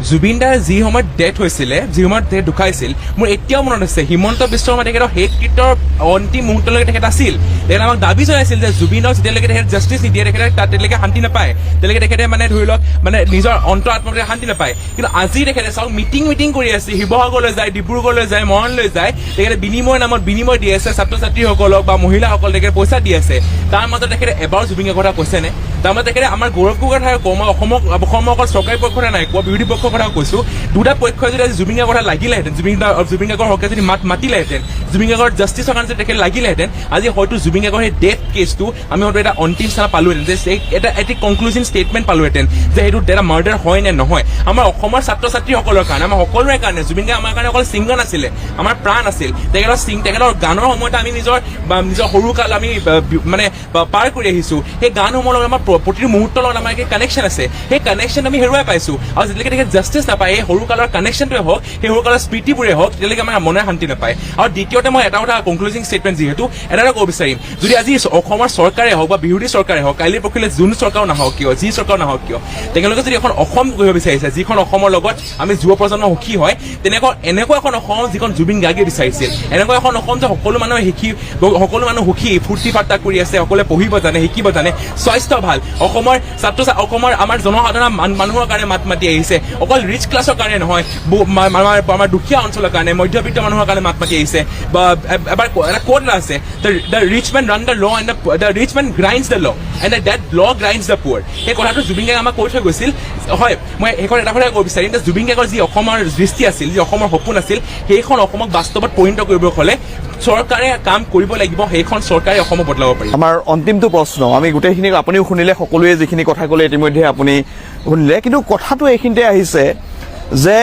জুবিন দাৰ যি সময়ত ডেথ হৈছিলে, যি সময়ত তেখেত ঢুকাইছিল, মোৰ এতিয়াও মনত আছে হিমন্ত বিশ্ব শৰ্মা তেখেতৰ শেষকৃত্যৰ অন্তিম মুহূৰ্তলৈকে তেখেত আছিল। তেখেতে আমাক দাবী জনাইছিল যে জুবিনক যেতিয়ালৈকে তেখেত জাষ্টিছ নিদিয়ে তেখেতে তেতিয়ালৈকে শান্তি নাপায়, তেতিয়ালৈকে তেখেতে মানে ধৰি লওক মানে নিজৰ অন্তৰ আত্মাতে শান্তি নাপায়। কিন্তু আজি তেখেতে চাওক মিটিং কৰি আছে, শিৱসাগৰলৈ যায়, ডিব্ৰুগড়লৈ যায়, মৰাণলৈ যায়, তেখেতে বিনিময়ৰ নামত বিনিময় দি আছে ছাত্ৰ ছাত্ৰীসকলক বা মহিলাসকল তেখেতে পইচা দি আছে। তাৰ মাজত তেখেতে এবাৰ জুবিনৰ কথা কৈছেনে? তাৰমানে তেখেতে আমাৰ গৌৰৱৰ কথা কওঁ, মই অসমৰ অকল চৰকাৰী পক্ষৰ কথা নাই কোৱা, বিৰোধী পক্ষৰ কথা কৈছো। দুটা পক্ষই যদি আজি জুবিনৰ কথা লাগিলেহেঁতেন, জুবিন গাৰ্গৰ হকে যদি মাতিলেহেঁতেন, জুবিন গাৰ্গৰ জাষ্টিছৰ কাৰণে যদি তেখেতে লাগিলেহেঁতেন, আজি হয়তো জুবিন গাৰ্গৰ সেই ডেথ কেছটো আমি হয়তো এটা অন্তিম স্থান পালোহেঁতেন, যে এটা কনক্লুজিভ ষ্টেটমেণ্ট পালোহেঁতেন যে সেইটো এটা মাৰ্ডাৰ হয় নে নহয়। আমাৰ অসমৰ ছাত্ৰ ছাত্ৰীসকলৰ কাৰণে, আমাৰ সকলোৰে কাৰণে জুবিন গাৰ্গ আমাৰ কাৰণে অকল ছিংগাৰ নাছিলে, আমাৰ প্ৰাণ আছিল। তেখেতৰ গানৰ সময়তে আমি নিজৰ সৰু কাল আমি মানে পাৰ কৰি আহিছো। সেই গানসমূহৰ লগত আমাৰ প্ৰতিটো মুহূৰ্তৰ লগত আমাৰ কানেকশ্যন আছে, সেই কানেকশ্যন আমি হেৰুৱাই পাইছো। আৰু যেতিয়ালৈকে তেখেত জাষ্টিছ নাপায়, সেই সৰু কালৰ কানেকশ্যনটোৱে হওক, সেই সৰু কালৰ স্মৃতিবোৰে হওক, তেতিয়ালৈকে আমাৰ মনে শান্তি নাপায়। আৰু দ্বিতীয়তে মই এটা কথা কনক্লুজিং ষ্টেটমেণ্ট যিহেতু এটা ক'ব বিচাৰিম, যদি আজি অসমৰ চৰকাৰে হওক বা বিৰোধী চৰকাৰে হওক, কাইলৈ পৰহিলৈ যোন চৰকাৰ নাহক কিয়, যি চৰকাৰ নাহক কিয়, তেওঁলোকে যদি এখন অসম গঢ়িব বিচাৰিছে, যিখন অসমৰ লগত আমি যুৱ প্ৰজন্ম সুখী হয়, এনেকুৱা এখন অসম যিখন জুবিন গাৰ্গে বিচাৰিছিল, এনেকুৱা এখন অসম যে সকলো মানুহ সুখী, ফূৰ্তি ফাৰ্তা কৰি আছে, সকলোৱে পঢ়িব জানে, শিকিব জানে, স্বাস্থ্য ভাল, অসমৰ অসমৰ আমাৰ জনসাধাৰণ মানুহৰ কাৰণে মাত মাতি আহিছে, অকল ৰিচ ক্লাছৰ কাৰণে নহয়, আমাৰ দুখীয়া অঞ্চলৰ কাৰণে, মধ্যবিত্ত মানুহৰ কাৰণে মাত মাতি আহিছে। বা এবাৰ এটা কোট আছে, the rich men run the law and the rich men grinds the law and that law grinds the পুৱাৰ। সেই কথাটো জুবিন গাৰ্গে আমাক কৈ থৈ গৈছিল। হয়, মই সেইখন এটা কথা ক'ব বিচাৰিম যে জুবিন গাৰ্গৰ যি অসমৰ দৃষ্টি আছিল, যি অসমৰ সপোন আছিল, সেইখন অসমক বাস্তৱত পৰিণত কৰিব হ'লে চৰকাৰে কাম কৰিব লাগিব, সেইখন চৰকাৰে অসমক বদলাব পাৰিব। আমাৰ অন্তিমটো প্ৰশ্ন, আমি গোটেইখিনি আপুনিও শুনিলে, সকলোৱে যিখিনি কথা ক'লে ইতিমধ্যে আপুনি শুনিলে, কিন্তু কথাটো এইখিনিতে আহিছে যে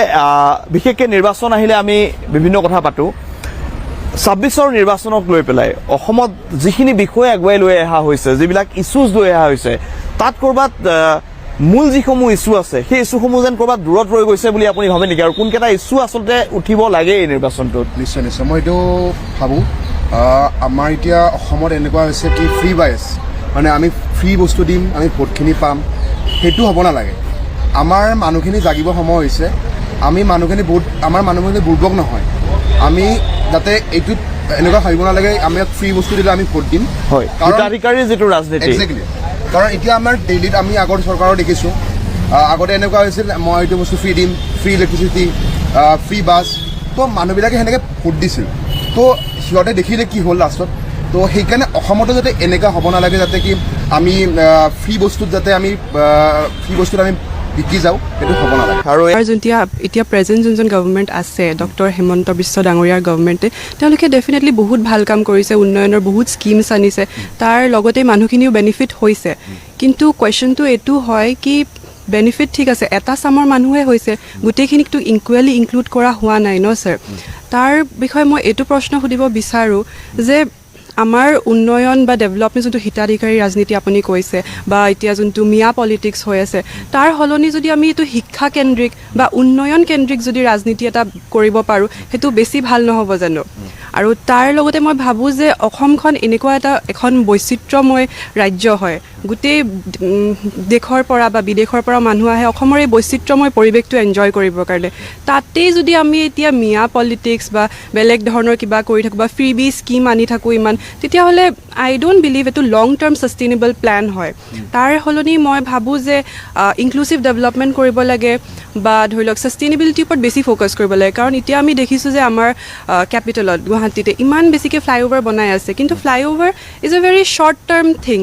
বিশেষকৈ নিৰ্বাচন আহিলে আমি বিভিন্ন কথা পাতোঁ। 26ৰ নিৰ্বাচনক লৈ পেলাই অসমত যিখিনি বিষয় আগুৱাই লৈ অহা হৈছে, যিবিলাক ইছ্যুজ লৈ অহা হৈছে, তাত ক'ৰবাত মূল যিসমূহ ইছ্যু আছে, সেই ইছ্যুসমূহ যেন ক'ৰবাত দূৰত ৰৈ গৈছে বুলি আপুনি ভাবে নেকি? আৰু কোনকেইটা ইছ্যু আচলতে উঠিব লাগে এই নিৰ্বাচনটোত? নিশ্চয় মই এইটো ভাবোঁ। আমাৰ এতিয়া অসমত এনেকুৱা হৈছে কি ফ্ৰী বায়েছ, মানে আমি ফ্ৰী বস্তু দিম, আমি ভোটখিনি পাম, সেইটো হ'ব নালাগে। আমাৰ মানুহখিনি জাগিব সময় হৈছে। আমাৰ মানুহখিনি বুৰ্বক নহয়। আমি যাতে এইটোত এনেকুৱা ভাবিব নালাগে আমি ফ্ৰী বস্তু দিলে আমি ভোট দিম। হয়, হিতাধিকাৰীৰ যিটো ৰাজনীতি, একজেক্টলি। কাৰণ এতিয়া আমাৰ ডেইলিত আমি আগৰ চৰকাৰৰ দেখিছোঁ, আগতে এনেকুৱা হৈছিল মই এইটো বস্তু ফ্ৰী দিম, ফ্ৰী ইলেক্ট্ৰিচিটি, ফ্ৰী বাছ, তো মানুহবিলাকে সেনেকৈ ভোট দিছিল। তো সিহঁতে দেখিলে কি হ'ল লাষ্টত। তো সেইকাৰণে অসমতো যাতে এনেকুৱা হ'ব নালাগে, যাতে কি আমি ফ্ৰী বস্তুত আমি বিকি যাওঁ, সেইটো হ'ব নালাগে। আৰু এতিয়া প্ৰেজেণ্ট যোনজন গভৰ্ণমেণ্ট আছে, ডক্টৰ হিমন্ত বিশ্ব ডাঙৰীয়াৰ গভৰ্ণমেণ্টে, তেওঁলোকে ডেফিনেটলি বহুত ভাল কাম কৰিছে, উন্নয়নৰ বহুত স্কিমছ আনিছে, তাৰ লগতে মানুহখিনিও বেনিফিট হৈছে। কিন্তু কুৱেশ্যনটো এইটো হয় কি বেনিফিট ঠিক আছে, এটা চামৰ মানুহে হৈছে, গোটেইখিনিকতো ইকুৱেলি ইনক্লুড কৰা হোৱা নাই ন ছাৰ। তাৰ বিষয়ে মই এইটো প্ৰশ্ন সুধিব বিচাৰোঁ যে আমাৰ উন্নয়ন বা ডেভেলপমেণ্ট যোনটো হিতাধিকাৰী ৰাজনীতি আপুনি কৈছে, বা এতিয়া যোনটো মিয়া পলিটিক্স হৈ আছে, তাৰ সলনি যদি আমি এইটো শিক্ষা কেন্দ্ৰিক বা উন্নয়ন কেন্দ্ৰিক যদি ৰাজনীতি এটা কৰিব পাৰোঁ, সেইটো বেছি ভাল নহ'ব জানো? আৰু তাৰ লগতে মই ভাবোঁ যে অসমখন এনেকুৱা এখন বৈচিত্ৰ্যময় ৰাজ্য হয়, গোটেই দেশৰ পৰা বা বিদেশৰ পৰা মানুহ আহে অসমৰ এই বৈচিত্ৰ্যময় পৰিৱেশটো এনজয় কৰিবৰ কাৰণে। তাতেই যদি আমি এতিয়া মিয়া পলিটিক্স বা বেলেগ ধৰণৰ কিবা কৰি থাকোঁ বা ফ্ৰী বি স্কিম আনি থাকোঁ ইমান, তেতিয়াহ'লে আই ডোণ্ট বিলিভ এইটো লং টাৰ্ম ছাষ্টেইনেবল প্লেন হয়। তাৰ সলনি মই ভাবোঁ যে ইনক্লুচিভ ডেভেলপমেণ্ট কৰিব লাগে, বা ধৰি লওক ছাষ্টেইনেবিলিটিৰ ওপৰত বেছি ফ'কাছ কৰিব লাগে। কাৰণ এতিয়া আমি দেখিছোঁ যে আমাৰ কেপিটেলত গুৱাহাটীতে ইমান বেছিকৈ ফ্লাইঅভাৰ বনাই আছে, কিন্তু flyover is a very short term thing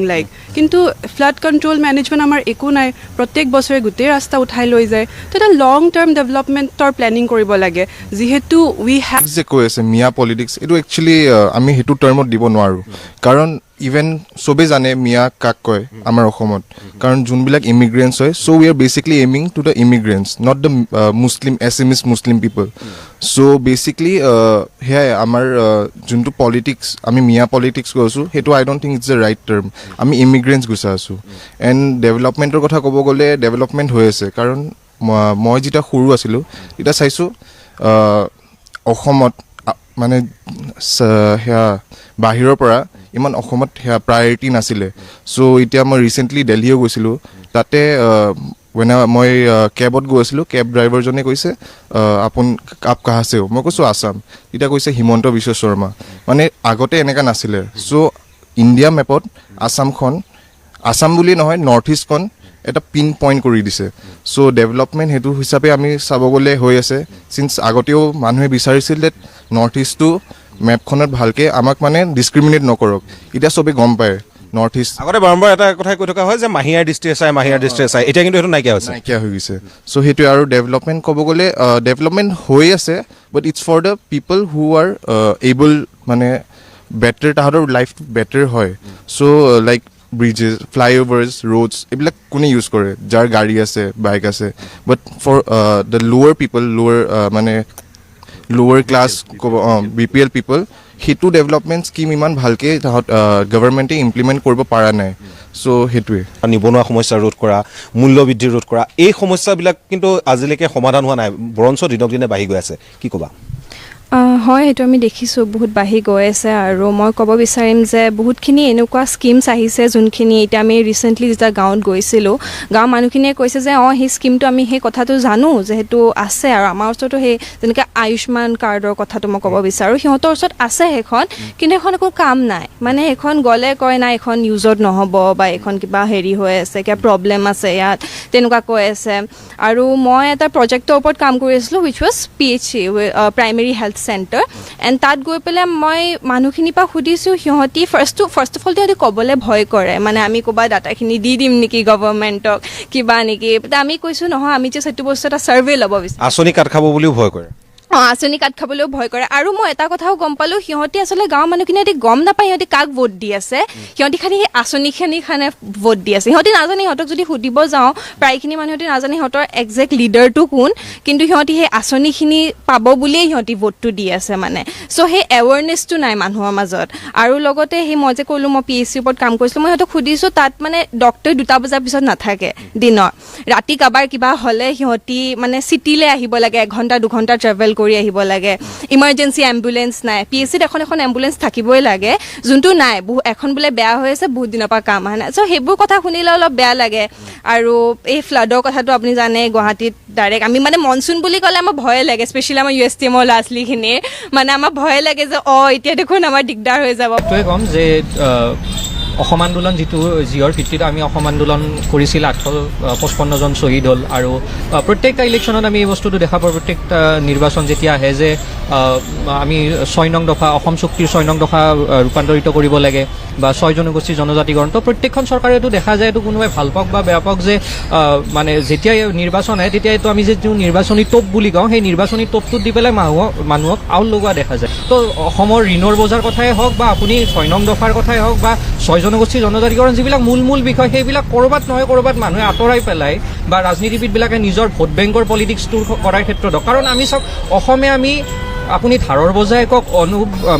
কিন্তু ফ্লাড কণ্ট্ৰল মেনেজমেণ্ট আমাৰ একো নাই, প্ৰত্যেক বছৰে গোটেই ৰাস্তা উঠাই লৈ যায়। তো এটা লং টাৰ্ম ডেভেলপমেণ্টৰ প্লেনিং কৰিব লাগে, যিহেতু উই হেভ যে কৈ আছে মিয়া পলিটিক্স, এইটো একচুৱেলি আমি সেইটো টাৰ্মত দিব নোৱাৰোঁ। কাৰণ ইভেন চবেই জানে মিয়া কাক কয় আমাৰ অসমত, কাৰণ যোনবিলাক ইমিগ্ৰেণ্টছ হয়, so' we are basically aiming to the immigrants, not the Muslim এছএমিছ মুছলিম পিপল। চ' বেচিকলি সেয়াই আমাৰ যোনটো পলিটিক্স, আমি মিয়া পলিটিক্স কৈ আছোঁ, সেইটো I don't think it's the right term. আমি ইমিগ্ৰেণ্টছ গুচাই আছোঁ। এণ্ড ডেভেলপমেণ্টৰ কথা ক'ব গ'লে ডেভেলপমেণ্ট হৈ আছে, কাৰণ মই যেতিয়া সৰু আছিলোঁ তেতিয়া চাইছোঁ অসমত মানে সেয়া বাহিৰৰ পৰা ইমান অসমত সেয়া প্ৰায়ৰিটি নাছিলে। চ' এতিয়া মই ৰিচেণ্টলি দিল্লীও গৈছিলোঁ, তাতে মই কেবত গৈ আছিলোঁ, কেব ড্ৰাইভাৰজনে কৈছে আপ কাহা সে हो মই কৈছোঁ আছাম, তেতিয়া কৈছে হিমন্ত বিশ্ব শৰ্মা। মানে আগতে এনেকুৱা নাছিলে। চ' ইণ্ডিয়া মেপত আছাম বুলি নহয় নৰ্থ ইষ্টখন এটা পিন পইণ্ট কৰি দিছে। চ' ডেভেলপমেণ্ট সেইটো হিচাপে আমি চাব গ'লে হৈ আছে। চিন্স আগতেও মানুহে বিচাৰিছিল যে নৰ্থ ইষ্টটো মেপখনত ভালকৈ আমাক মানে ডিছক্ৰিমিনেট নকৰক। এতিয়া চবেই গম পায় নৰ্থ ইষ্ট আগতে বাৰম্বাৰ এটা কথাই কৈ থকা হয় যে মাহিয়াৰ দৃষ্টিৰে চাই, এতিয়া কিন্তু সেইটো নাইকিয়া হৈছে। নাইকিয়া হৈ গৈছে। চ' সেইটোৱে। আৰু ডেভেলপমেণ্ট ক'ব গ'লে ডেভেলপমেণ্ট হৈ আছে, but it's for the people who are able, মানে বেটাৰ, তাহাঁতৰ লাইফটো বেটাৰ হয়। So' like bridges, flyovers, roads এইবিলাক কোনে ইউজ কৰে? যাৰ গাড়ী আছে, বাইক আছে। বাট ফৰ দ্য লোৱাৰ পিপল, মানে লোৱাৰ ক্লাছ ক'ব BPL পিপল, সেইটো ডেভেলপমেণ্ট স্কিম ইমান ভালকৈ গভৰ্ণমেণ্টে ইমপ্লিমেণ্ট কৰিব পৰা নাই। চ' সেইটোৱে। নিবনুৱা সমস্যা ৰোধ কৰা, মূল্য বৃদ্ধি ৰোধ কৰা, এই সমস্যাবিলাক কিন্তু আজিলৈকে সমাধান হোৱা নাই, বৰঞ্চ দিনক দিনে বাঢ়ি গৈ আছে। কি ক'বা? হয়, সেইটো আমি দেখিছোঁ বহুত বাঢ়ি গৈ আছে। আৰু মই ক'ব বিচাৰিম যে বহুতখিনি এনেকুৱা স্কিমছ আহিছে যোনখিনি এতিয়া আমি ৰিচেণ্টলি যেতিয়া গাঁৱত গৈছিলোঁ, গাঁৱৰ মানুহখিনিয়ে কৈছে যে সেই স্কিমটো আমি সেই কথাটো জানো যে সেইটো আছে। আৰু আমাৰ ওচৰতো সেই যেনেকৈ আয়ুষ্মান কাৰ্ডৰ কথাটো মই ক'ব বিচাৰোঁ, সিহঁতৰ ওচৰত আছে সেইখন, কিন্তু সেইখন একো কাম নাই। মানে সেইখন গ'লে কয় নাই এইখন ইউজত নহ'ব, বা এইখন কিবা হেৰি হৈ আছে, কিবা প্ৰব্লেম আছে ইয়াত, তেনেকুৱা কৈ আছে। আৰু মই এটা প্ৰজেক্টৰ ওপৰত কাম কৰি আছিলোঁ, wish was PHC, primary health centre. And তাত গৈ পেলাই মই মানুহখিনিৰ পৰা সুধিছোঁ, সিহঁতি ফাৰ্ষ্ট অফ অল সিহঁতি ক'বলৈ ভয় কৰে, মানে আমি ক'ৰবাত ডাটাখিনি দি দিম নেকি গভৰ্ণমেণ্টক, কিবা নেকি। আমি কৈছোঁ নহয়, আমি যে সেইটো বস্তু এটা ছাৰ্ভে ল'ব বিচাৰোঁ। আঁচনি কাট খাব বুলিও ভয় কৰে। আঁচনি কাট খাবলৈও ভয় কৰে। আৰু মই এটা কথাও গম পালোঁ, সিহঁতি আচলতে গাঁৱৰ মানুহখিনি সিহঁতি গম নাপায় সিহঁতি কাক ভোট দি আছে। সিহঁতি খালি সেই আঁচনিখিনি ভোট দি আছে। সিহঁতি নাজানে, সিহঁতক যদি সুধিব যাওঁ প্ৰায়খিনি মানুহ সিহঁতি নাজানে সিহঁতৰ একজেক্ট লিডাৰটো কোন, কিন্তু সিহঁতি সেই আঁচনিখিনি পাব বুলিয়েই সিহঁতি ভোটটো দি আছে মানে। চ' সেই এৱাৰনেছটো নাই মানুহৰ মাজত। আৰু লগতে সেই মই যে ক'লোঁ মই PHC ওপৰত কাম কৰিছিলোঁ, মই সিহঁতক সুধিছোঁ তাত মানে ডক্টৰ 2টা বজাৰ পিছত নাথাকে দিনৰ। ৰাতি কাৰোবাৰ কিবা হ'লে সিহঁতি মানে চিটিলৈ আহিব লাগে, 1 ঘণ্টা 2 ঘণ্টা ট্ৰেভেল কৰি আহিব লাগে। ইমাৰ্জেঞ্চি এম্বুলেঞ্চ নাই। PHCত এখন এম্বুলেঞ্চ থাকিবই লাগে, যোনটো নাই। এখন বোলে বেয়া হৈ আছে, বহুত দিনৰ পৰা কাম অহা নাই। চ' সেইবোৰ কথা শুনিলে অলপ বেয়া লাগে। আৰু এই ফ্লাডৰ কথাটো আপুনি জানে, গুৱাহাটীত ডাইৰেক্ট আমি মানে মনচুন বুলি ক'লে আমাৰ ভয়ে লাগে, স্পেচিয়েলি আমাৰ USTMৰ ল'ৰা ছোৱালীখিনিৰ মানে আমাৰ ভয়ে লাগে যে এতিয়া দেখোন আমাৰ দিগদাৰ হৈ যাব। এইটোৱে ক'ম যে অসম আন্দোলন যিহৰ ভিত্তিত আমি অসম আন্দোলন কৰিছিল, 855 জন শ্বহীদ হ'ল। আৰু প্ৰত্যেকটা ইলেকশ্যনত আমি এই বস্তুটো দেখা পাওঁ, প্ৰত্যেকটা নিৰ্বাচন যেতিয়া আহে যে আমি 6 নং দফা, অসম চুক্তিৰ 6 নং দফা ৰূপান্তৰিত কৰিব লাগে, বা 6 জনগোষ্ঠী জনজাতিকৰণ। তো প্ৰত্যেকখন চৰকাৰেতো দেখা যায়, এইটো কোনোবাই ভাল পাওক বা বেয়া পাওক, যে মানে যেতিয়াই নিৰ্বাচন আহে তেতিয়াইতো আমি যিটো নিৰ্বাচনী টোপ বুলি কওঁ, সেই নিৰ্বাচনী টোপটোত দি পেলাই মানুহক আউল লগোৱা দেখা যায়। তো অসমৰ ঋণৰ বজাৰ কথাই হওক, বা আপুনি 6 নং দফাৰ কথাই হওক, বা 6 জনগোষ্ঠী জনজাতিকৰণ, যিবিলাক মূল বিষয়, সেইবিলাক ক'ৰবাত নহয় ক'ৰবাত মানুহে আঁতৰাই পেলাই, বা ৰাজনীতিবিদবিলাকে নিজৰ ভোট বেংকৰ পলিটিক্সটো কৰাৰ ক্ষেত্ৰত। কাৰণ আমি চাওক, অসমে আপুনি ধাৰৰ বজাই কওক,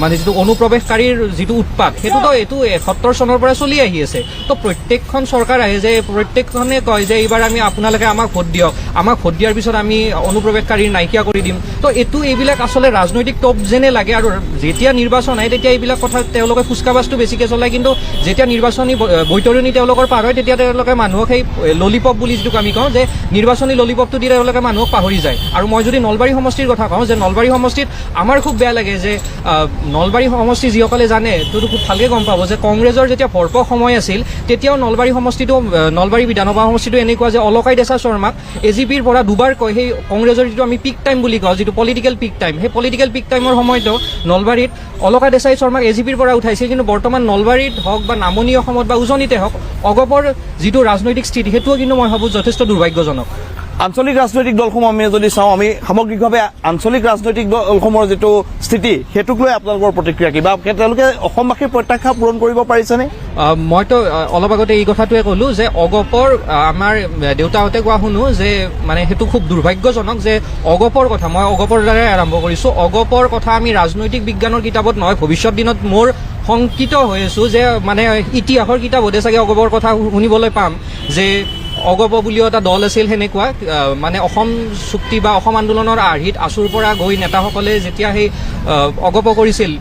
মানে যিটো অনুপ্ৰৱেশকাৰীৰ যিটো উৎপাত, সেইটোতো 71 চনৰ পৰা চলি আহি আছে। তো প্ৰত্যেকখন চৰকাৰ আহে যে প্ৰত্যেকখনে কয় যে এইবাৰ আপোনালোকে আমাক ভোট দিয়ক, আমাক ভোট দিয়াৰ পিছত আমি অনুপ্ৰৱেশকাৰী নাইকিয়া কৰি দিম। তো এইবিলাক আচলতে ৰাজনৈতিক টপ যেনে লাগে। আৰু যেতিয়া নিৰ্বাচন আহে তেতিয়া এইবিলাক কথা তেওঁলোকে ফুচকাবাজটো বেছিকৈ চলায়, কিন্তু যেতিয়া নিৰ্বাচনী বৈতৰণি তেওঁলোকৰ পাৰ হয়, তেতিয়া তেওঁলোকে মানুহক সেই ললিপপ বুলি যিটোক আমি কওঁ, যে নিৰ্বাচনী ললিপপটো দি তেওঁলোকে মানুহক পাহৰি যায়। আৰু মই যদি নলবাৰী সমষ্টিৰ কথা কওঁ, যে নলবাৰী সমষ্টিত আমাৰ খুব বেয়া লাগে যে নলবাৰী সমষ্টি যিসকলে জানে সেইটো খুব ভালকৈ গম পাব যে কংগ্ৰেছৰ যেতিয়া ভৰপক সময় আছিল, তেতিয়াও নলবাৰী বিধানসভা সমষ্টিটো এনেকুৱা যে অলকাই দেছা শৰ্মাক AGPৰ পৰা দুবাৰ কয়, সেই কংগ্ৰেছৰ যিটো আমি পিক টাইম বুলি কওঁ, যিটো পলিটিকেল পিক টাইম, সেই পলিটিকেল পিক টাইমৰ সময়তো নলবাৰীত অলকা দেছাই শৰ্মাক AGPৰ পৰা উঠাইছিল। কিন্তু বৰ্তমান নলবাৰীত হওক বা নামনি অসমত বা উজনিতে হওক, অগপৰ যিটো ৰাজনৈতিক স্থিতি, সেইটোও কিন্তু মই ভাবোঁ যথেষ্ট দুৰ্ভাগ্যজনক। আঞ্চলিক ৰাজনৈতিক দলসমূহ আমি যদি চাওঁ, আমি সামগ্ৰিকভাৱে আঞ্চলিক ৰাজনৈতিক দলসমূহৰ যিটো স্থিতি, সেইটোক লৈ আপোনালোকৰ প্ৰতিক্ৰিয়া কি, বা তেওঁলোকে অসমবাসীৰ প্ৰত্যাশা পূৰণ কৰিব পাৰিছেনে? মইতো অলপ আগতে এই কথাটোৱে ক'লোঁ যে অগপৰ আমাৰ দেউতাহঁতে কোৱা শুনো যে মানে সেইটো খুব দুৰ্ভাগ্যজনক যে অগপৰ কথা, মই অগপৰ দ্বাৰাই আৰম্ভ কৰিছোঁ, অগপৰ কথা আমি ৰাজনৈতিক বিজ্ঞানৰ কিতাপত নহয়, ভৱিষ্যত দিনত মোৰ শংকিত হৈ আছোঁ যে মানে ইতিহাসৰ কিতাপতে চাগে অগপৰ কথা শুনিবলৈ পাম যে অগপ বুলিও এটা দল আছিল সেনেকুৱা মানে অসম চুক্তি বা অসম আন্দোলনৰ আৰ্হিত আচুৰ পৰা গৈ নেতাসকলে যেতিয়া সেই অগপ কৰিছিল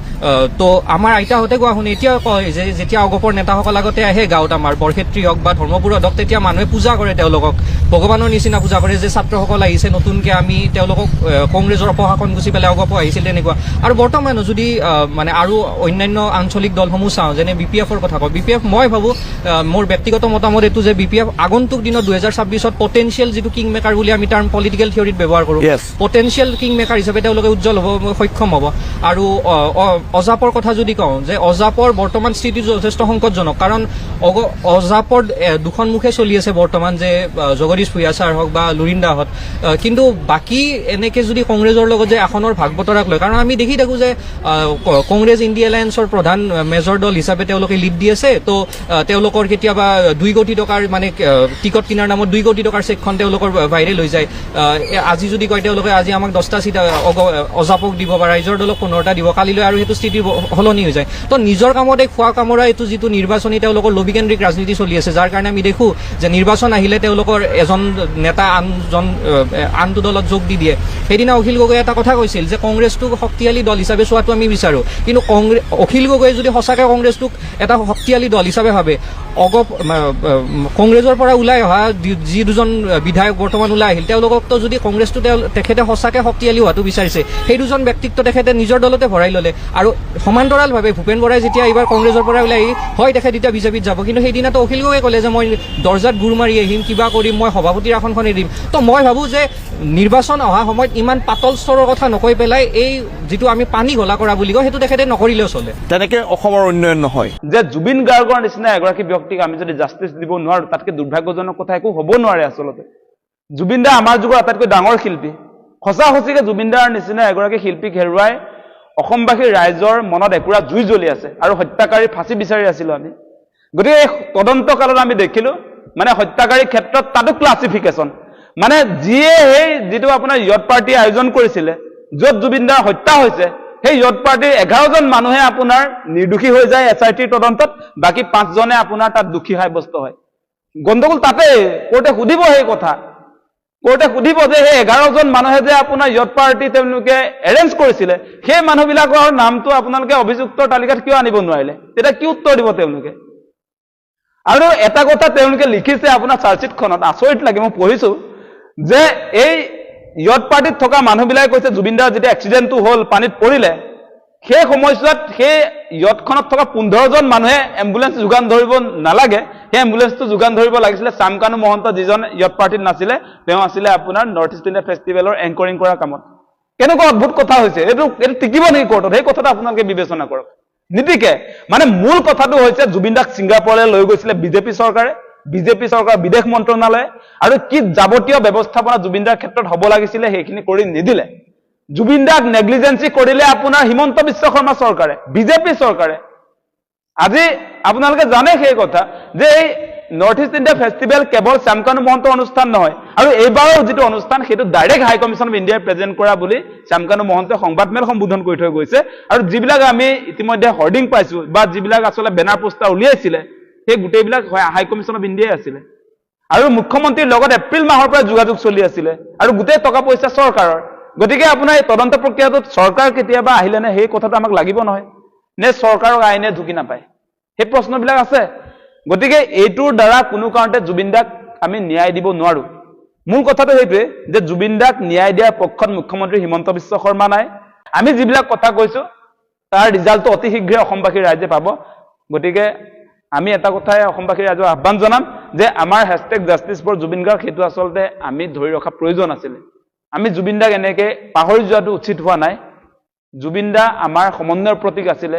তো আমাৰ আইতাহঁতে কোৱা শুনি এতিয়া কয় যে যেতিয়া অগপৰ নেতাসকল আগতে আহে গাঁৱত আমাৰ বৰক্ষেত্ৰী হওক বা ধৰ্মপুৰত হওক তেতিয়া মানুহে পূজা কৰে তেওঁলোকক ভগৱানৰ নিচিনা পূজা কৰে যে ছাত্ৰসকল আহিছে নতুনকৈ আমি তেওঁলোকক কংগ্ৰেছৰ প্ৰশাসন গুচি পেলাই অগপ আহিছিল তেনেকুৱা আৰু বৰ্তমানো যদি মানে আৰু অন্যান্য আঞ্চলিক দলসমূহ চাওঁ যেনে BPF-ৰ কথা কওঁ BPF মই ভাবোঁ মোৰ ব্যক্তিগত মতামত এইটো যে BPF আগন্তুক দিনত 2026-ত পটেঞ্চিয়েল যিটো কিং মেকাৰ বুলি আমি টাৰ্ম পলিটিকেল থিয়ৰিত ব্যৱহাৰ কৰোঁ পটেঞ্চিয়েল কিং মেকাৰ হিচাপে তেওঁলোকে উজ্জ্বল হ'ব সক্ষম হ'ব আৰু অজাপৰ কথা যদি কওঁ যে অজাপৰ বৰ্তমান স্থিতি যথেষ্ট সংকটজনক কাৰণ অজাপৰ দুখন মুখে চলি আছে বৰ্তমান যে জগদীশ ভূঞা ছাৰ হওক বা লুৰিন্দাহঁত কিন্তু বাকী এনেকৈ যদি কংগ্ৰেছৰ লগত যে আসনৰ ভাগ বতৰাক লয় কাৰণ আমি দেখি থাকোঁ যে কংগ্ৰেছ ইণ্ডিয়া এলায়েন্সৰ প্ৰধান মেজৰ দল হিচাপে তেওঁলোকে লিড দি আছে তো তেওঁলোকৰ কেতিয়াবা 2 কোটি টকাৰ মানে টিকট কিনাৰ নামত 2 কোটি টকাৰ চেকখন তেওঁলোকৰ ভাইৰেল হৈ যায় আজি যদি কয় তেওঁলোকে আজি আমাক 10টা চিট অজাপক দিব বা ৰাইজৰ দলক 15টা দিব কালিলৈ আৰু সেইটো স্থিতি সলনি হৈ যায় তো নিজৰ কামতে খোৱা কামৰা এইটো যিটো নিৰ্বাচনী তেওঁলোকৰ লবিকেন্দ্ৰিক ৰাজনীতি চলি আছে যাৰ কাৰণে আমি দেখোঁ যে নিৰ্বাচন আহিলে তেওঁলোকৰ এজন নেতা আনটো দলত যোগ দি দিয়ে সেইদিনা অখিল গগৈয়ে এটা কথা কৈছিল যে কংগ্ৰেছটোক শক্তিশালী দল হিচাপে চোৱাটো আমি বিচাৰোঁ কিন্তু অখিল গগৈয়ে যদি সঁচাকৈ কংগ্ৰেছটোক এটা শক্তিশালী দল হিচাপে ভাবে কংগ্ৰেছৰ পৰা ওলাই অহা যি দুজন বিধায়ক বৰ্তমান ওলাই আহিল তেওঁলোককতো যদি কংগ্ৰেছটো তেখেতে সঁচাকৈ শক্তিশালী হোৱাটো বিচাৰিছে সেই দুজন ব্যক্তিত্ব তেখেতে নিজৰ দলতে ভৰাই ল'লে আৰু সমান্তৰালভাৱে ভূপেন বৰাই যেতিয়া এইবাৰ কংগ্ৰেছৰ পৰা ওলাই আহি হয় তেখেত এতিয়া বিজেপিত যাব কিন্তু সেইদিনাতো অখিল গগৈয়ে ক'লে যে মই দৰ্জাত গুৰ মাৰি আহিম কিবা কৰিম মই সভাপতিৰ আসনখন এৰিম তো মই ভাবোঁ যে নিৰ্বাচন অহা সময়ত ইমান পাতল স্তৰৰ কথা নকৈ পেলাই এই যিটো আমি পানী ঘোলা কৰা বুলি কওঁ সেইটো তেখেতে নকৰিলেও চলে তেনেকৈ অসমৰ উন্নয়ন নহয় যে জুবিন গাৰ্গৰ নিচিনা এগৰাকী ব্যক্তিক আমি যদি জাষ্টিছ দিব নোৱাৰোঁ তাতকৈ দুৰ্ভাগ্যজনক কথা একো হ'ব নোৱাৰে আচলতে জুবিন দা আমাৰ যুগৰ আটাইতকৈ ডাঙৰ শিল্পী সঁচা সঁচিকৈ জুবিন দাৰ নিচিনা এগৰাকী শিল্পীক হেৰুৱাই অসমবাসী ৰাইজৰ মনত একুৰা জুই জ্বলি আছে আৰু হত্যাকাৰী ফাঁচি বিচাৰি আছিলোঁ আমি গতিকে এই তদন্তকালত আমি দেখিলোঁ মানে হত্যাকাৰীৰ ক্ষেত্ৰত তাতো ক্লাছিফিকেশ্যন মানে যিয়ে সেই যিটো আপোনাৰ য়দ পাৰ্টি আয়োজন কৰিছিলে য'ত জুবিন দাৰ হত্যা হৈছে সেই য়দ পাৰ্টিৰ 11জন মানুহে আপোনাৰ নিৰ্দোষী হৈ যায় SITৰ তদন্তত বাকী 5জনে আপোনাৰ তাত দোষী সাব্যস্ত হয় গণ্ডগোল তাতে কোৰ্টে সুধিব সেই কথা কোৰ্টে সুধিব যে সেই 11জন মানুহে যে আপোনাৰ য়দ পাৰ্টি তেওঁলোকে এৰেঞ্জ কৰিছিলে সেই মানুহবিলাকৰ নামটো আপোনালোকে অভিযুক্তৰ তালিকাত কিয় আনিব নোৱাৰিলে তেতিয়া কি উত্তৰ দিব তেওঁলোকে আৰু এটা কথা তেওঁলোকে লিখিছে আপোনাৰ চাৰ্জশ্বিটখনত আচৰিত লাগে মই পঢ়িছোঁ যে এই য়দ পাৰ্টিত থকা মানুহবিলাকে কৈছে জুবিন দাৰ যেতিয়া এক্সিডেণ্টটো হ'ল পানীত পৰিলে সেই সময়ছোৱাত সেই য়দখনত থকা 15জন মানুহে এম্বুলেন্স যোগান ধৰিব নালাগে সেই এম্বুলেন্সটো যোগান ধৰিব লাগিছিলে শ্যামকানু মহন্ত যিজন য়দ পাৰ্টিত নাছিলে তেওঁ আছিলে আপোনাৰ নৰ্থ ইষ্ট ইণ্ডিয়া ফেষ্টিভেলৰ এংকৰিং কৰাৰ কামত কেনেকুৱা অদ্ভুত কথা হৈছে এইটো টিকিব নেকি কোৰ্টত সেই কথাটো আপোনালোকে বিবেচনা কৰক নীতিকে মানে মূল কথাটো হৈছে জুবিন দাক ছিংগাপুৰলৈ লৈ গৈছিলে বিজেপি চৰকাৰ বিদেশ মন্ত্ৰণালয়ে আৰু কি যাৱতীয় ব্যৱস্থাপনা জুবিন দাৰ ক্ষেত্ৰত হ'ব লাগিছিলে সেইখিনি কৰি নিদিলে জুবিন দাক নেগলিজেন্সি কৰিলে আপোনাৰ হিমন্ত বিশ্ব শৰ্মা চৰকাৰে বিজেপি চৰকাৰে আজি আপোনালোকে জানে সেই কথা যে এই নৰ্থ ইষ্ট ইণ্ডিয়া ফেষ্টিভেল কেৱল শ্যামকানু মহন্তৰ অনুষ্ঠান নহয় আৰু এইবাৰৰ যিটো অনুষ্ঠান সেইটো ডাইৰেক্ট হাই কমিশ্যন অফ ইণ্ডিয়াই প্ৰেজেণ্ট কৰা বুলি শ্যামকানু মহন্তই সংবাদমেল সম্বোধন কৰি থৈ গৈছে আৰু যিবিলাক আমি ইতিমধ্যে হৰ্ডিং পাইছোঁ বা যিবিলাক আচলতে বেনাৰ পোষ্টাৰ উলিয়াইছিলে সেই গোটেইবিলাক হাই কমিশ্যন অফ ইণ্ডিয়াই আছিলে আৰু মুখ্যমন্ত্ৰীৰ লগত এপ্ৰিল মাহৰ পৰা যোগাযোগ চলি আছিলে আৰু গোটেই টকা পইচা চৰকাৰৰ গতিকে আপোনাৰ এই তদন্ত প্ৰক্ৰিয়াটোত চৰকাৰ কেতিয়াবা আহিলেনে সেই কথাটো আমাক লাগিব নহয় নে চৰকাৰক আইনে ঢুকি নাপায় সেই প্ৰশ্নবিলাক আছে গতিকে এইটোৰ দ্বাৰা কোনো কাৰণতে জুবিন দাক আমি ন্যায় দিব নোৱাৰোঁ মূল কথাটো সেইটোৱে যে জুবিন দাক ন্যায় দিয়াৰ পক্ষত মুখ্যমন্ত্ৰী হিমন্ত বিশ্ব শৰ্মা নাই আমি যিবিলাক কথা কৈছোঁ তাৰ ৰিজাল্টটো অতি শীঘ্ৰে অসমবাসী ৰাইজে পাব গতিকে আমি এটা কথাই অসমবাসী ৰাইজক আহ্বান জনাম যে আমাৰ #জাষ্টিছ4জুবিন গাৰ্গ সেইটো আচলতে আমি ধৰি ৰখা প্ৰয়োজন আছিলে আমি জুবিন দাক এনেকৈ পাহৰি যোৱাটো উচিত হোৱা নাই জুবিন দা আমাৰ সমন্বয়ৰ প্ৰতীক আছিলে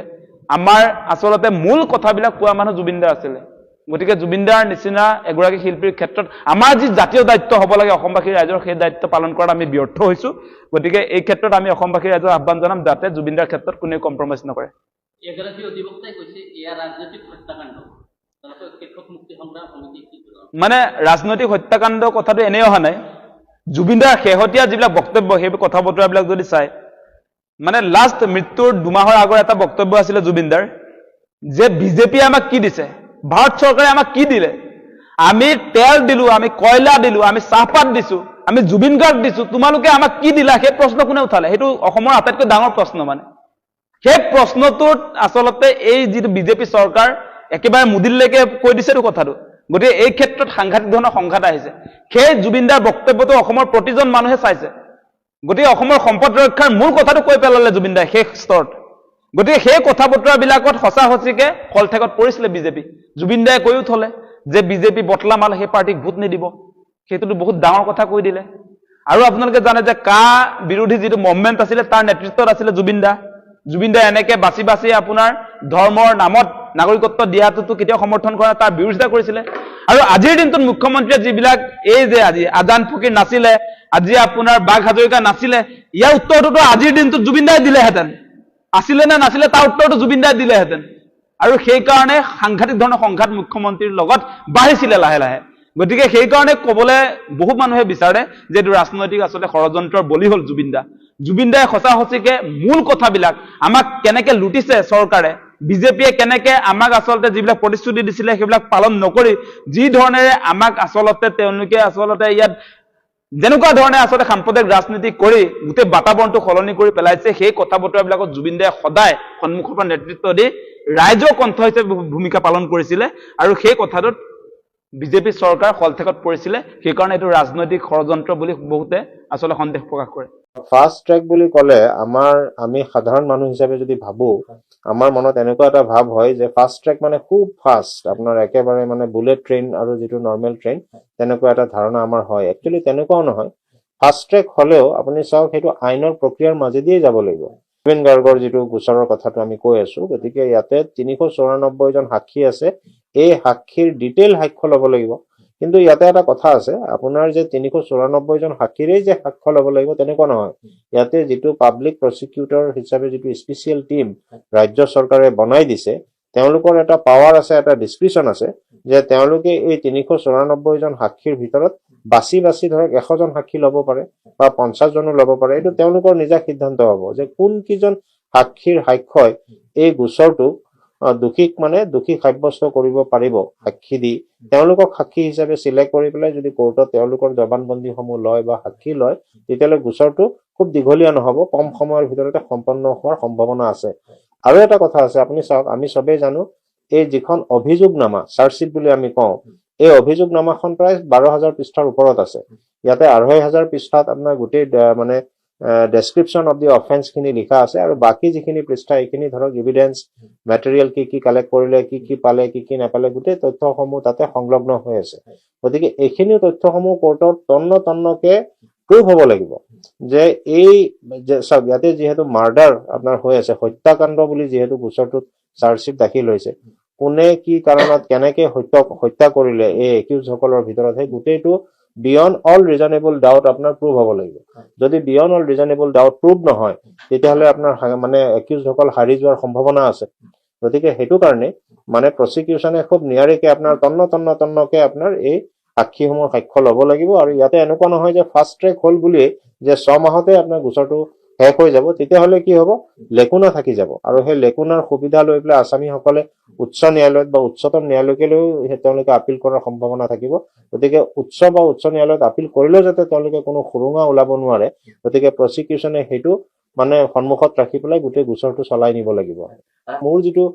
আমাৰ আচলতে মূল কথাবিলাক কোৱা মানুহ জুবিন দা আছিলে গতিকে জুবিন দাৰ নিচিনা এগৰাকী শিল্পীৰ ক্ষেত্ৰত আমাৰ যি জাতীয় দায়িত্ব হ'ব লাগে অসমবাসী ৰাইজৰ সেই দায়িত্ব পালন কৰাত আমি ব্যৰ্থ হৈছোঁ গতিকে এই ক্ষেত্ৰত আমি অসমবাসী ৰাইজক আহ্বান জনাম যাতে জুবিন দাৰ ক্ষেত্ৰত কোনেও কম্প্ৰমাইজ নকৰে এগৰাকী অধিবক্তাই কৈছে এয়া ৰাজনৈতিক হত্যাকাণ্ড শিক্ষক মুক্তি সংগ্ৰাম সমিতি কি মানে ৰাজনৈতিক হত্যাকাণ্ড কথাটো এনেই অহা নাই জুবিন দাৰ শেহতীয়া যিবিলাক বক্তব্য সেই কথা বতৰাবিলাক যদি চাই মানে লাষ্ট মৃত্যুৰ 2 মাহৰ আগৰ এটা বক্তব্য আছিলে জুবিন দাৰ যে বিজেপিয়ে আমাক কি দিছে ভাৰত চৰকাৰে আমাক কি দিলে আমি তেল দিলো, আমি কয়লা দিলো, আমি চাহপাত দিছো, আমি জুবিন গাৰ্গ দিছো, তোমালোকে আমাক কি দিলা সেই প্ৰশ্ন কোনে উঠালে? সেইটো অসমৰ আটাইতকৈ ডাঙৰ প্ৰশ্ন। মানে সেই প্ৰশ্নটোত আচলতে এই যিটো বিজেপি চৰকাৰ একেবাৰে মোদীলৈকে কৈ দিছেতো কথাটো। গতিকে এই ক্ষেত্ৰত সাংঘাতিক ধৰণৰ সংঘাত আহিছে। সেই জুবিনদাৰ বক্তব্যটো অসমৰ প্ৰতিজন মানুহে চাইছে। গতিকে অসমৰ সম্পদ ৰক্ষাৰ মূল কথাটো কৈ পেলালে জুবিনদাই শেষ স্তৰত। গতিকে সেই কথা বতৰাবিলাকত সঁচা সঁচিকে কলঠেকত পৰিছিলে বিজেপি। জুবিনদাই কৈও থলে যে বিজেপি বটলা মাল, সেই পাৰ্টিক ভোট নিদিব। সেইটোতো বহুত ডাঙৰ কথা কৈ দিলে। আৰু আপোনালোকে জানে যে কা বিৰোধী যিটো মুভমেণ্ট আছিলে তাৰ নেতৃত্বত আছিলে জুবিনদা। জুবিনদাই এনেকে বাছি বাছি আপোনাৰ ধৰ্মৰ নামত নাগৰিকত্ব দিয়াটোতো কেতিয়াও সমৰ্থন কৰা, তাৰ বিৰোধিতা কৰিছিলে। আৰু আজিৰ দিনটোত মুখ্যমন্ত্ৰীয়ে যিবিলাক এই যে আজি আজান ফকীৰ নাছিলে, আজি আপোনাৰ বাঘ হাজৰিকা নাছিলে, ইয়াৰ উত্তৰটোতো আজিৰ দিনটোত জুবিনদাই দিলেহেঁতেন। আছিলে নে নাছিলে তাৰ উত্তৰটো জুবিনদাই দিলেহেঁতেন। আৰু সেইকাৰণে সাংঘাতিক ধৰণৰ সংঘাত মুখ্যমন্ত্ৰীৰ লগত বাঢ়িছিলে লাহে লাহে। গতিকে সেইকাৰণে ক'বলৈ বহু মানুহে বিচাৰে যে এইটো ৰাজনৈতিক আচলতে ষড়যন্ত্ৰৰ বলি হ'ল জুবিনদা। জুবিনদাই সঁচা সঁচিকে মূল কথাবিলাক আমাক কেনেকে লুটিছে চৰকাৰে, বিজেপিয়ে কেনেকে আমাক আচলতে যিবিলাক প্ৰতিশ্ৰুতি দিছিলে সেইবিলাক পালন নকৰি যি ধৰণেৰে আমাক আচলতে তেওঁলোকে আচলতে ইয়াত যেনেকুৱা ধৰণে আচলতে সাম্প্ৰদায়িক ৰাজনীতি কৰি গোটেই বাতাবৰণটো সলনি কৰি পেলাইছে, সেই কথা বতৰাবিলাকত জুবিনদাই সদায় সন্মুখৰ পৰা নেতৃত্ব দি ৰাইজৰ কণ্ঠ হিচাপে ভূমিকা পালন কৰিছিলে। আৰু সেই কথাটোত বিজেপি চৰকাৰ কলঠেকত পৰিছিলে। সেইকাৰণে এইটো ৰাজনৈতিক ষড়যন্ত্ৰ বুলি বহুতে আচলতে সন্দেহ প্ৰকাশ কৰে। ফাষ্ট ট্ৰেক বুলি ক'লে আমি সাধাৰণ মানুহ হিচাপে যদি ভাবো, আমাৰ মনত এনেকুৱা এটা ভাৱ হয় যে ফাষ্ট ট্ৰেক মানে খুব ফাষ্ট, আপোনাৰ একেবাৰে মানে বুলেট ট্ৰেইন আৰু যিটো নৰ্মেল ট্ৰেইন, তেনেকুৱা এটা ধাৰণা আমাৰ হয়। একচুৱেলি তেনেকুৱাও নহয়। ফাষ্ট ট্ৰেক হলেও আপুনি চাওক সেইটো আইনৰ প্ৰক্ৰিয়াৰ মাজেদিয়ে যাব লাগিব। জুবিন গাৰ্গৰ যিটো গোচৰৰ কথাটো আমি কৈ আছো, গতিকে ইয়াতে 394 জন সাক্ষী আছে। এই সাক্ষীৰ ডিটেইল সাক্ষ্য ল'ব লাগিব। কিন্তু ইয়াতে এটা কথা আছে, আপোনাৰ যে 394 জন সাক্ষীৰেই যে সাক্ষ্য ল'ব লাগিব তেনেকুৱা নহয়। ইয়াতে যিটো পাব্লিক প্ৰচিকিউটৰ হিচাপে যিটো স্পেচিয়েল টিম ৰাজ্য চৰকাৰে বনাই দিছে, তেওঁলোকৰ এটা পাৱাৰ আছে, এটা ডিছক্ৰিপশ্যন আছে যে তেওঁলোকে এই 394 জন সাক্ষীৰ ভিতৰত বাছি বাছি ধৰক 100 জন সাক্ষী ল'ব পাৰে বা 50 জনো ল'ব পাৰে। এইটো তেওঁলোকৰ নিজা সিদ্ধান্ত হ'ব যে কোন কেইজন সাক্ষীৰ সাক্ষ্যই এই গোচৰটো দোষী সাব্যস্ত কৰিব পাৰিব। সাক্ষী দি তেওঁলোকক সাক্ষী হিচাপে চিলেক্ট কৰি পেলাই যদি কোৰ্টত তেওঁলোকৰ জবানবন্দীসমূহ লয় বা সাক্ষী লয়, তেতিয়াহ'লে গোচৰটো খুব দীঘলীয়া নহ'ব, কম সময়ৰ ভিতৰতে সম্পন্ন হোৱাৰ সম্ভাৱনা আছে। আৰু এটা কথা আছে, আপুনি চাওক, আমি চবেই জানো এই যিখন অভিযোগনামা চাৰ্জশ্বিট বুলি আমি কওঁ, এই অভিযোগনামাখন প্ৰায় 12,000 পৃষ্ঠাৰ ওপৰত আছে। ইয়াতে 2,500 পৃষ্ঠাত আপোনাৰ গোটেই মানে ডেছক্ৰিপশ্যন অফ দি অফেন্স খিনি লিখা আছে। আৰু বাকী যিখিনি পৃষ্ঠা এইখিনি ধৰক এভিডেন্স মেটেৰিয়েল কি কি কালেক্ট কৰিলে, কি কি পালে, কি কি নাপালে, গোটেই তথ্যসমূহ তাতে সংলগ্ন হৈ আছে। গতিকে এইখিনি তথ্যসমূহ কোৰ্টত তন্নকে প্ৰুভ হ'ব লাগিব যে এই চাওক, ইয়াতে যিহেতু মাৰ্ডাৰ আপোনাৰ হৈ আছে, হত্যাকাণ্ড বুলি যিহেতু গোচৰটোত চাৰ্জশ্বিট দাখিল হৈছে, কোনে কি কাৰণত কেনেকে হত্যা কৰিলে এই একিউজসকলৰ ভিতৰত, সেই গোটেইটো বিয়ণ্ড অল ৰিজনেবল ডাউট আপোনাৰ প্ৰুভ হ'ব লাগিব। যদি beyond all reasonable doubt prove নহয়, তেতিয়াহ'লে আপোনাৰ মানে একিউজসকল হাৰি যোৱাৰ সম্ভাৱনা আছে। গতিকে সেইটো কাৰণে মানে প্ৰচিকিউশ্যনে খুব নিয়াৰিকে আপোনাৰ তন্নকে আপোনাৰ এই সাক্ষীসমূহৰ সাক্ষ্য ল'ব লাগিব। আৰু ইয়াতে এনেকুৱা নহয় যে ফাষ্ট ট্ৰেক হ'ল বুলিয়ে যে 6 মাহতে আপোনাৰ গোচৰটো শেষ হৈ যাব। তেতিয়াহ'লে কি হ'ব, লেকুনা থাকি যাব। আৰু সেই লেকুনাৰ সুবিধা লৈ পেলাই আসামীসকলে উচ্চ ন্যায়ালয়ত বা উচ্চতম ন্যায়ালয়লৈও তেওঁলোকে আপিল কৰাৰ সম্ভাৱনা থাকিব। গতিকে উচ্চ ন্যায়ালয়ত আপিল কৰিলেও যাতে তেওঁলোকে কোনো সুৰুঙা ওলাব নোৱাৰে, গতিকে প্ৰচিকিউশ্যনে সেইটো মানে সন্মুখত ৰাখি পেলাই গোটেই গোচৰটো চলাই নিব লাগিব। মোৰ যিটো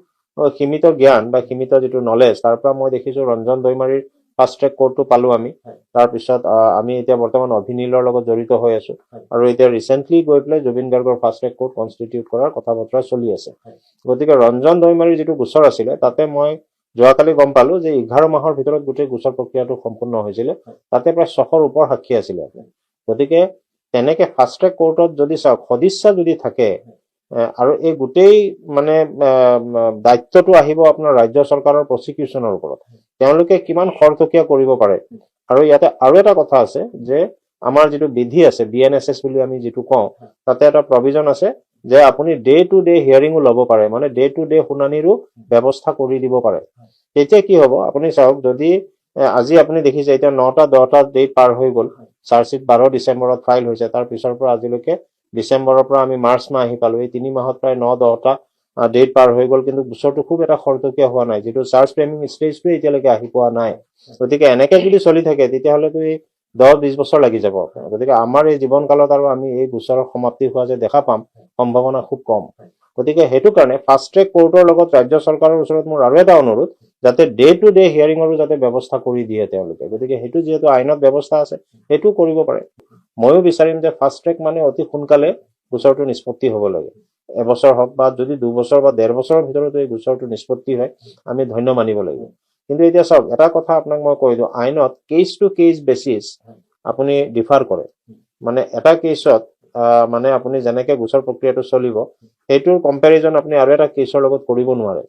সীমিত জ্ঞান বা সীমিত যিটো নলেজ, তাৰ পৰা মই দেখিছো ৰঞ্জন দৈমাৰীৰ ফাষ্ট ট্ৰেক কোৰ্টটো পালো আমি। তাৰপিছত আমি এতিয়া বৰ্তমান অভিনীলৰ লগত জড়িত হৈ আছো। আৰু এতিয়া ৰিচেণ্টলি গৈ পেলাই জুবিন গাৰ্গৰ ফাষ্ট ট্ৰেক কোৰ্ট কনষ্টিটিউট কৰাৰ কথা বতৰা চলি আছে। গতিকে ৰঞ্জন দৈমাৰীৰ যিটো গোচৰ আছিলে, তাতে মই যোৱাকালি গম পালো যে 11 মাহৰ ভিতৰত গোটেই গোচৰ প্ৰক্ৰিয়াটো সম্পূৰ্ণ হৈছিলে। তাতে প্ৰায় 100ৰ ওপৰ সাক্ষী আছিলে। গতিকে তেনেকে ফাষ্ট ট্ৰেক কোৰ্টত যদি চাওক, সদিচ্ছা যদি থাকে আৰু এই গোটেই মানে দায়িত্বটো আহিব আপোনাৰ ৰাজ্য চৰকাৰৰ প্ৰচিকিউশ্যনৰ ওপৰত, তেওঁলোকে কিমান খৰতকীয়া কৰিব পাৰে। আৰু ইয়াতে আৰু এটা কথা আছে যে আমাৰ যিটো বিধি আছে, BNSS বুলি আমি যিটো কওঁ, তাতে এটা প্ৰভিজন আছে যে আপুনি ডে টু ডে হিয়াৰিঙো ল'ব পাৰে, মানে ডে টু ডে শুনানিৰো ব্যৱস্থা কৰি দিব পাৰে। তেতিয়া কি হ'ব, আপুনি চাওক, যদি আজি আপুনি দেখিছে এতিয়া 9টা 10টা ডেট পাৰ হৈ গ'ল, চাৰ্জশ্বিট 12 ডিচেম্বৰত ফাইল হৈছে, তাৰ পিছৰ পৰা আজিলৈকে ডিচেম্বৰৰ পৰা আমি মাৰ্চ মাহ আহি পালো। এই 3 মাহত প্ৰায় 9-10টা ডেট পাৰ হৈ গ'ল, কিন্তু গোচৰটো খুব এটা খৰতকীয়া হোৱা নাই, যিটো চাৰ্জ ফ্ৰেমিং ষ্টেজটোৱে এতিয়ালৈকে আহি পোৱা নাই। গতিকে এনেকে যদি চলি থাকে তেতিয়াহ'লেতো এই 10-20 বছৰ লাগি যাব। গতিকে আমাৰ এই জীৱনকালত আৰু আমি এই গোচৰৰ সমাপ্তি হোৱা যে দেখা পাম সম্ভাৱনা খুব কম। গতিকে সেইটো কাৰণে ফাষ্ট ট্ৰেক কোৰ্টৰ লগত ৰাজ্য চৰকাৰৰ ওচৰত মোৰ আৰু এটা অনুৰোধ, যাতে ডে টু ডে হিয়াৰিঙৰো যাতে ব্যৱস্থা কৰি দিয়ে তেওঁলোকে। গতিকে সেইটো যিহেতু আইনত ব্যৱস্থা আছে সেইটো কৰিব পাৰে। ময়ো বিচাৰিম যে ফাষ্ট ট্ৰেক মানে অতি সোনকালে গোচৰটো নিষ্পত্তি হ'ব লাগে। এবছৰ হওক বা যদি 2 বছৰ বা 1.5 বছৰৰ ভিতৰত এই গোচৰটো নিষ্পত্তি হয় আমি ধন্য মানিব লাগিব। কিন্তু এতিয়া চাওক, এটা কথা আপোনাক মই কৈ দিওঁ, আইনত কেছ টু কেছ বেচিছ আপুনি ডিফাৰ কৰে। মানে এটা কেছত মানে আপুনি যেনেকে গোচৰ প্ৰক্ৰিয়াটো চলিব সেইটোৰ কম্পেৰিজন আপুনি আৰু এটা কেছৰ লগত কৰিব নোৱাৰে।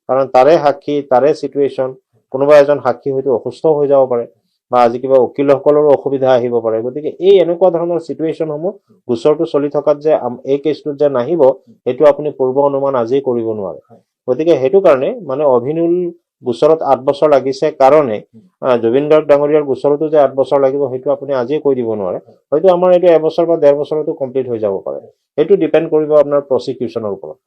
কাৰণ তাৰে সাক্ষী, তাৰে চিটুৱেশ্যন, কোনোবা এজন সাক্ষী হয়তো অসুস্থ হৈ যাব পাৰে বা আজি কিবা উকিলসকলৰো অসুবিধা আহিব পাৰে। গতিকে এই এনেকুৱা ধৰণৰ চিটুৱেশ্যনসমূহ গোচৰটো চলি থকাত যে এই কেছটোত যে নাহিব সেইটো আপুনি পূৰ্ব অনুমান আজিয়ে কৰিব নোৱাৰে। গতিকে সেইটো কাৰণে মানে অভিনূল গোচৰত 8 বছৰ লাগিছে কাৰণে জুবিন গাৰ্গ ডাঙৰীয়াৰ গোচৰতো যে 8 বছৰ লাগিব সেইটো আপুনি আজিয়ে কৈ দিব নোৱাৰে। হয়তো আমাৰ এইটো 1 বছৰ বা 1.5 বছৰতো কমপ্লিট হৈ যাব পাৰে। সেইটো ডিপেণ্ড কৰিব আপোনাৰ প্ৰচিকিউশ্যনৰ ওপৰত।